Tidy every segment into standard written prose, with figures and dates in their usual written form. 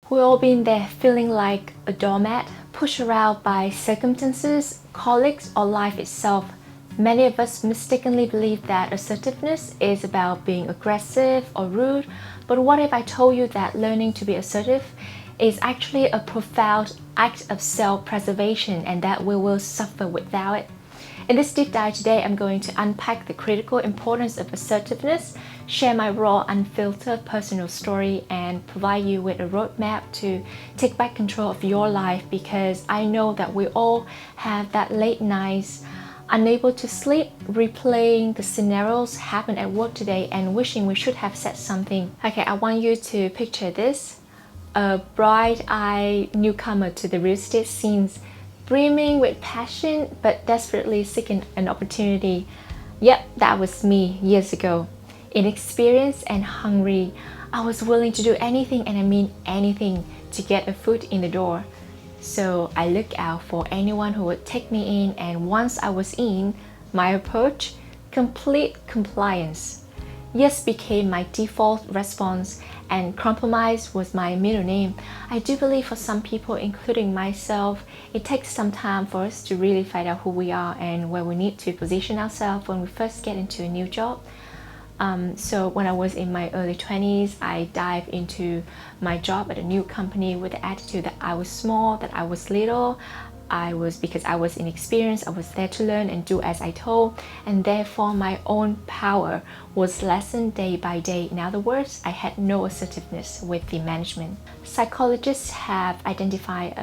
We've all been there, feeling like a doormat, pushed around by circumstances, colleagues, or life itself. Many of us mistakenly believe that assertiveness is about being aggressive or rude, but what if I told you that learning to be assertive is actually a profound act of self-preservation and that we will suffer without it? In this deep dive today, I'm going to unpack the critical importance of assertiveness, share my raw, unfiltered personal story, and provide you with a roadmap to take back control of your life, because I know that we all have that late nights, unable to sleep, replaying the scenarios happened at work today and wishing we should have said something. Okay, I want you to picture this. A bright-eyed newcomer to the real estate scenes, brimming with passion but desperately seeking an opportunity. Yep, that was me years ago. Inexperienced and hungry, I was willing to do anything, and I mean anything, to get a foot in the door. So I looked out for anyone who would take me in, and once I was in, my approach, complete compliance. Yes became my default response, and compromise was my middle name. I do believe for some people, including myself, it takes some time for us to really find out who we are and where we need to position ourselves when we first get into a new job. So when I was in my early 20s, I dived into my job at a new company with the attitude that I was small, that I was little. Because I was inexperienced, I was there to learn and do as I told, and therefore my own power was lessened day by day. In other words, I had no assertiveness with the management. Psychologists have identified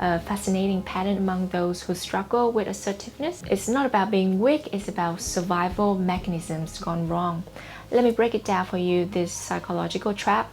a fascinating pattern among those who struggle with assertiveness. It's not about being weak, it's about survival mechanisms gone wrong. Let me break it down for you, this psychological trap.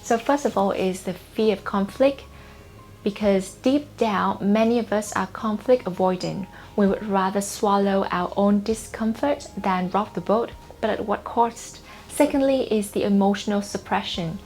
So first of all is the fear of conflict. Because deep down, many of us are conflict avoidant. We would rather swallow our own discomfort than rock the boat, but at what cost? Secondly is the emotional suppression.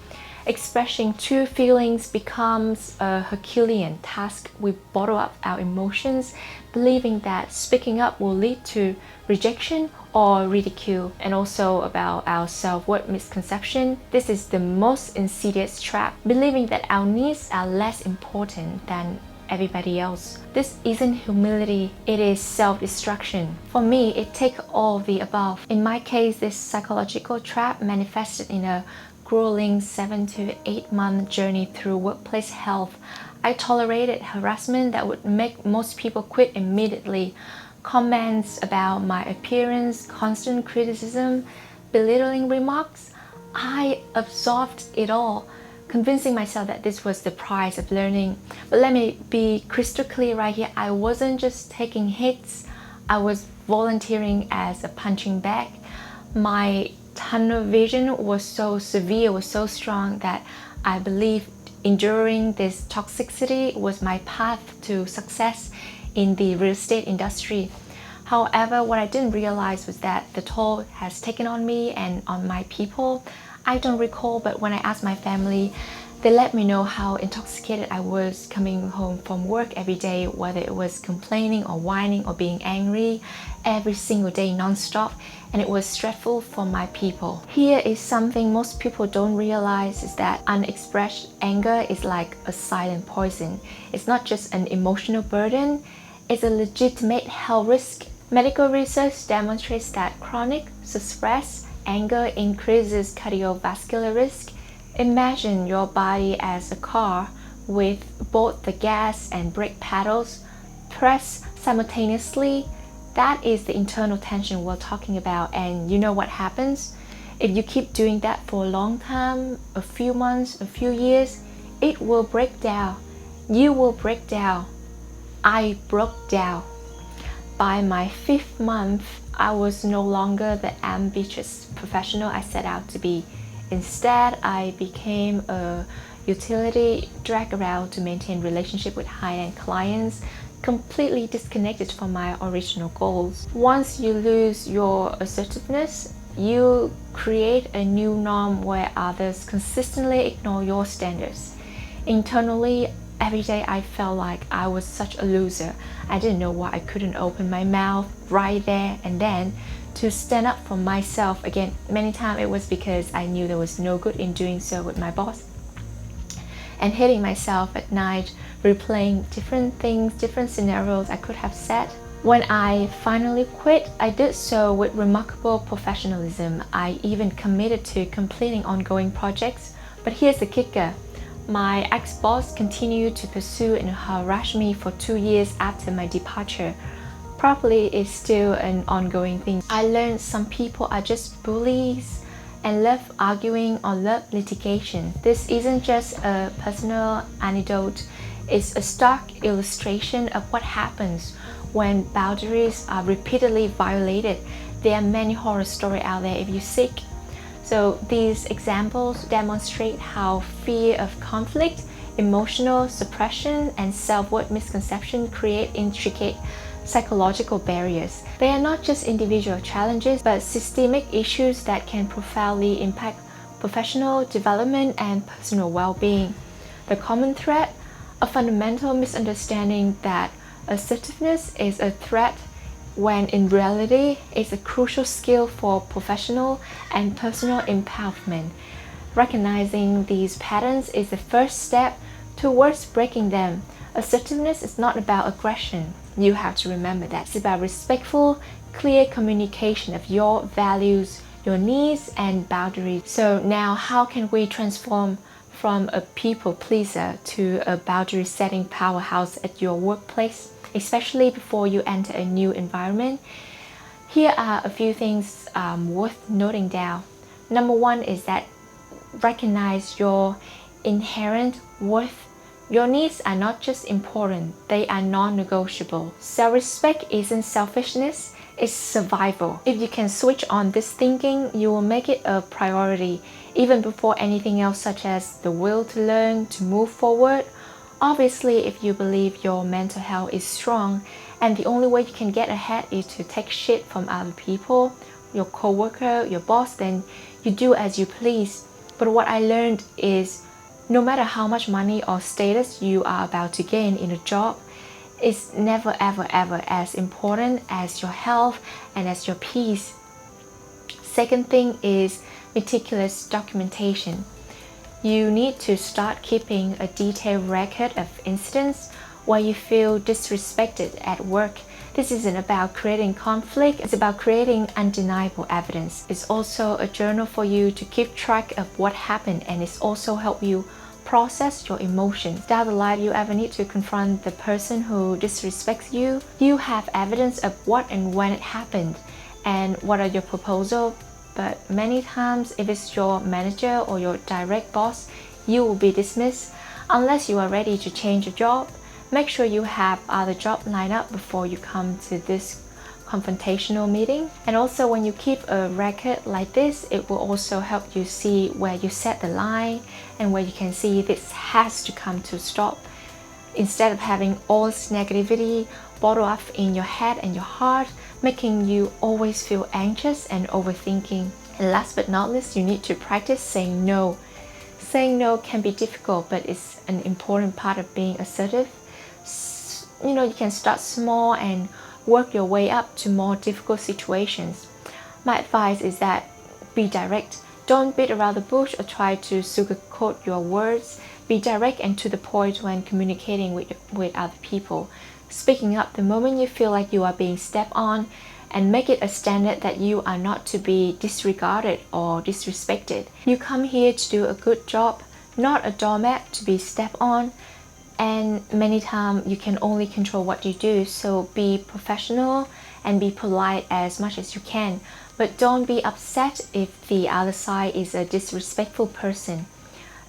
Expressing true feelings becomes a Herculean task. We bottle up our emotions, believing that speaking up will lead to rejection or ridicule. And also about our self-worth misconception. This is the most insidious trap, believing that our needs are less important than everybody else. This isn't humility, it is self-destruction. For me, it takes all the above. In my case, this psychological trap manifested in a grueling 7 to 8 month journey through workplace health. I tolerated harassment that would make most people quit immediately. Comments about my appearance, constant criticism, belittling remarks. I absorbed it all, convincing myself that this was the price of learning. But let me be crystal clear right here. I wasn't just taking hits, I was volunteering as a punching bag. My tunnel vision was so severe, was so strong, that I believed enduring this toxicity was my path to success in the real estate industry. However, what I didn't realize was that the toll has taken on me and on my people. I don't recall, but when I asked my family, they let me know how intoxicated I was coming home from work every day, whether it was complaining or whining or being angry every single day non-stop, and it was stressful for my people. Here is something most people don't realize, is that unexpressed anger is like a silent poison. It's not just an emotional burden, it's a legitimate health risk. Medical research demonstrates that chronic, suppressed anger increases cardiovascular risk. Imagine your body as a car with both the gas and brake pedals pressed simultaneously. That is the internal tension we're talking about, and you know what happens? If you keep doing that for a long time, a few months, a few years, it will break down. You will break down. I broke down. By my 5th month, I was no longer the ambitious professional I set out to be. Instead, I became a utility drag around to maintain relationship with high-end clients, completely disconnected from my original goals. Once you lose your assertiveness, you create a new norm where others consistently ignore your standards. Internally, every day I felt like I was such a loser. I didn't know why I couldn't open my mouth right there and then to stand up for myself. Again, many times it was because I knew there was no good in doing so with my boss. and hitting myself at night, replaying different things, different scenarios I could have said. When I finally quit, I did so with remarkable professionalism. I even committed to completing ongoing projects. But here's the kicker. My ex-boss continued to pursue and harass me for 2 years after my departure. Probably is still an ongoing thing. I learned some people are just bullies and love arguing or love litigation. This isn't just a personal anecdote, it's a stark illustration of what happens when boundaries are repeatedly violated. There are many horror stories out there if you seek. So these examples demonstrate how fear of conflict, emotional suppression, and self-worth misconception create intricate psychological barriers. They are not just individual challenges, but systemic issues that can profoundly impact professional development and personal well-being. The common thread, a fundamental misunderstanding that assertiveness is a threat, when in reality it's a crucial skill for professional and personal empowerment. Recognizing these patterns is the first step towards breaking them. Assertiveness is not about aggression. You have to remember that. It's about respectful, clear communication of your values, your needs, and boundaries. So now, how can we transform from a people pleaser to a boundary setting powerhouse at your workplace, especially before you enter a new environment? Here are a few things worth noting down. Number one is that recognize your inherent worth. Your needs are not just important, they are non-negotiable. Self-respect isn't selfishness, it's survival. If you can switch on this thinking, you will make it a priority, even before anything else, such as the will to learn, to move forward. Obviously, if you believe your mental health is strong, and the only way you can get ahead is to take shit from other people, your co-worker, your boss, then you do as you please. But what I learned is, no matter how much money or status you are about to gain in a job, it's never ever ever as important as your health and as your peace. Second thing is meticulous documentation. You need to start keeping a detailed record of incidents where you feel disrespected at work. This isn't about creating conflict, it's about creating undeniable evidence. It's also a journal for you to keep track of what happened, and it's also help you process your emotions. Down the line, you ever need to confront the person who disrespects you, you have evidence of what and when it happened and what are your proposals. But many times, if it's your manager or your direct boss, you will be dismissed unless you are ready to change your job. Make sure you have other jobs lined up before you come to this confrontational meeting. And also, when you keep a record like this, it will also help you see where you set the line and where you can see this has to come to a stop. Instead of having all this negativity bottled up in your head and your heart, making you always feel anxious and overthinking. And last but not least, you need to practice saying no. Saying no can be difficult, but it's an important part of being assertive. You can start small and work your way up to more difficult situations. My advice is that be direct. Don't beat around the bush or try to sugarcoat your words. Be direct and to the point when communicating with other people. Speaking up the moment you feel like you are being stepped on, and make it a standard that you are not to be disregarded or disrespected. You come here to do a good job, not a doormat to be stepped on. And many times you can only control what you do, so be professional and be polite as much as you can. But don't be upset if the other side is a disrespectful person.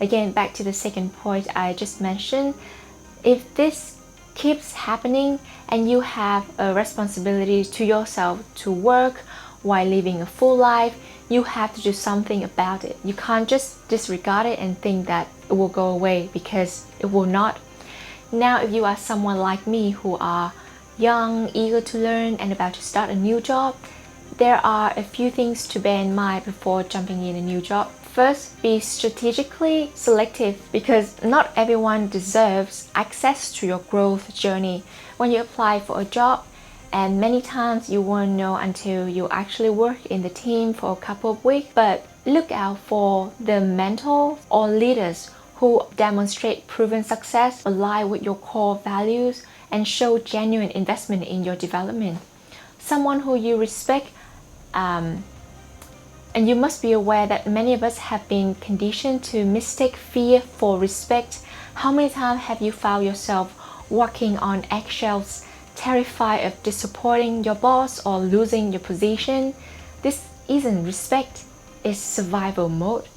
Again, back to the second point I just mentioned, if this keeps happening and you have a responsibility to yourself to work while living a full life, you have to do something about it. You can't just disregard it and think that it will go away, because it will not. Now, if you are someone like me who are young, eager to learn, and about to start a new job, there are a few things to bear in mind before jumping in a new job. First, be strategically selective, because not everyone deserves access to your growth journey. When you apply for a job, and many times you won't know until you actually work in the team for a couple of weeks, but look out for the mentors or leaders who demonstrate proven success, align with your core values, and show genuine investment in your development. Someone who you respect, and you must be aware that many of us have been conditioned to mistake fear for respect. How many times have you found yourself walking on eggshells, terrified of disappointing your boss or losing your position? This isn't respect, it's survival mode.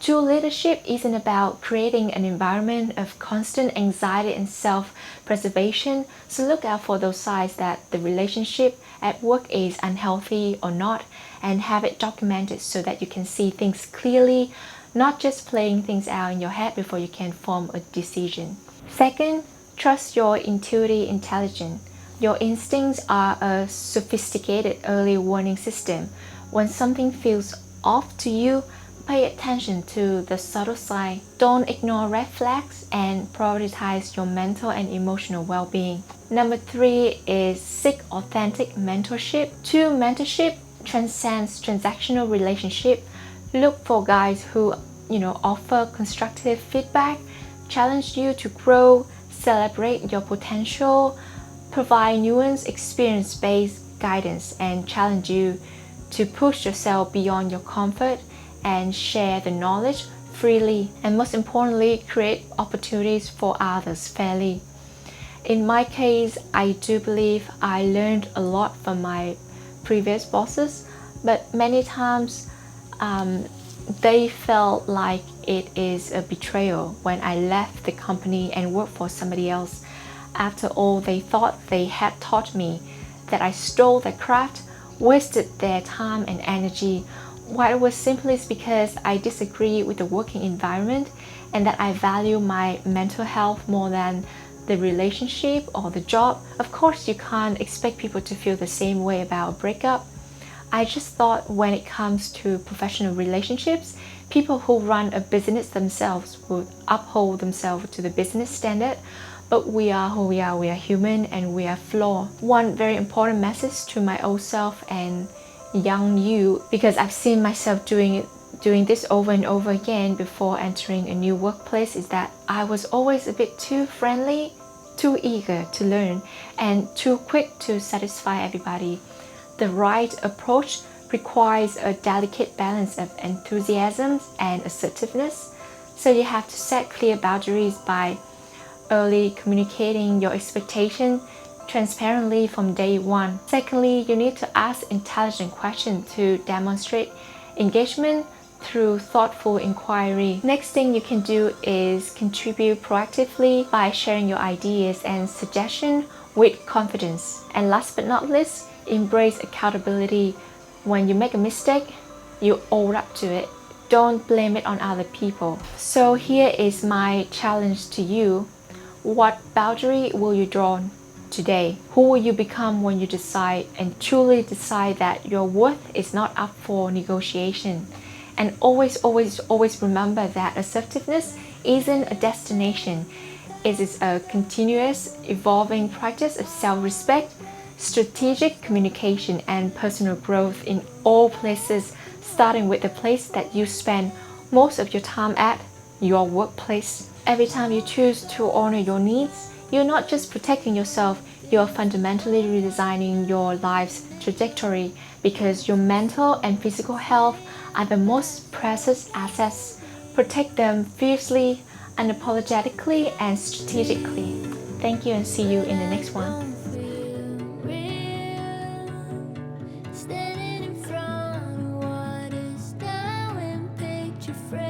True leadership isn't about creating an environment of constant anxiety and self-preservation, so look out for those signs that the relationship at work is unhealthy or not, and have it documented so that you can see things clearly, not just playing things out in your head before you can form a decision. Second, trust your intuitive intelligence. Your instincts are a sophisticated early warning system. When something feels off to you, pay attention to the subtle sign. Don't ignore red flags and prioritize your mental and emotional well-being. Number 3 is seek authentic mentorship. True mentorship transcends transactional relationship. Look for guys who offer constructive feedback, challenge you to grow, celebrate your potential, provide nuanced experience-based guidance, and challenge you to push yourself beyond your comfort and share the knowledge freely, and most importantly, create opportunities for others fairly. In my case, I do believe I learned a lot from my previous bosses, but many times they felt like it is a betrayal when I left the company and worked for somebody else. After all, they thought they had taught me, that I stole their craft, wasted their time and energy, while it was simply because I disagree with the working environment and that I value my mental health more than the relationship or the job. Of course, you can't expect people to feel the same way about a breakup. I just thought when it comes to professional relationships, people who run a business themselves would uphold themselves to the business standard, but we are who we are human and we are flawed. One very important message to my old self and young you, because I've seen myself doing this over and over again before entering a new workplace, is that I was always a bit too friendly, too eager to learn, and too quick to satisfy everybody. The right approach requires a delicate balance of enthusiasm and assertiveness, so you have to set clear boundaries by early communicating your expectation transparently from day one. Secondly, you need to ask intelligent questions to demonstrate engagement through thoughtful inquiry. Next thing you can do is contribute proactively by sharing your ideas and suggestions with confidence. And last but not least, embrace accountability. When you make a mistake, you own up to it. Don't blame it on other people. So here is my challenge to you. What boundary will you draw today? Who will you become when you decide and truly decide that your worth is not up for negotiation? And always remember that assertiveness isn't a destination. It is a continuous, evolving practice of self-respect, strategic communication, and personal growth in all places, starting with the place that you spend most of your time at, your workplace. Every time you choose to honor your needs, you're not just protecting yourself, you're fundamentally redesigning your life's trajectory, because your mental and physical health are the most precious assets. Protect them fiercely, unapologetically, and strategically. Thank you, and see you in the next one. Standing in front of what is now in picture frame.